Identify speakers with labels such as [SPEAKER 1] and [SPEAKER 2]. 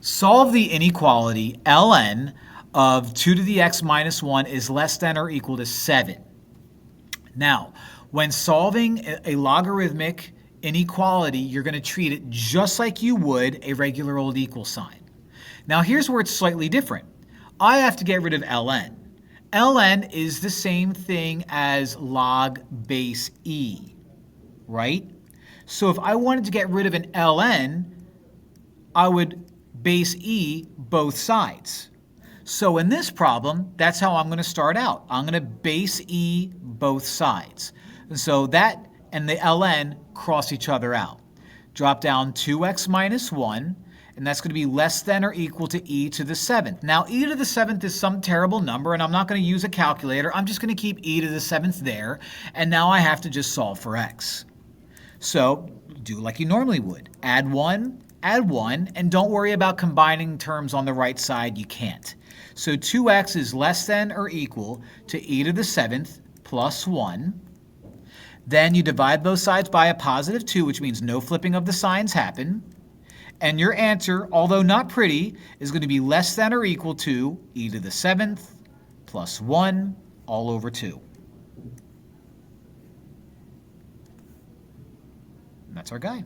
[SPEAKER 1] Solve the inequality ln of 2 to the x minus 1 is less than or equal to 7. Now, when solving a logarithmic inequality, you're going to treat it just like you would a regular old equal sign. Now, here's where it's slightly different. I have to get rid of ln. ln is the same thing as log base e, right? So if I wanted to get rid of an ln, I would base e both sides. So in this problem, that's how I'm going to start out. I'm going to base e both sides. And so that and the ln cross each other out. Drop down 2x minus 1, and that's going to be less than or equal to e to the 7th. Now, e to the 7th is some terrible number, and I'm not going to use a calculator. I'm just going to keep e to the 7th there, and now I have to just solve for x. So do like you normally would. Add 1, and don't worry about combining terms on the right side. You can't. So 2x is less than or equal to e to the 7th plus 1. Then you divide both sides by a positive 2, which means no flipping of the signs happen. And your answer, although not pretty, is going to be less than or equal to e to the 7th plus 1 all over 2. And that's our guy.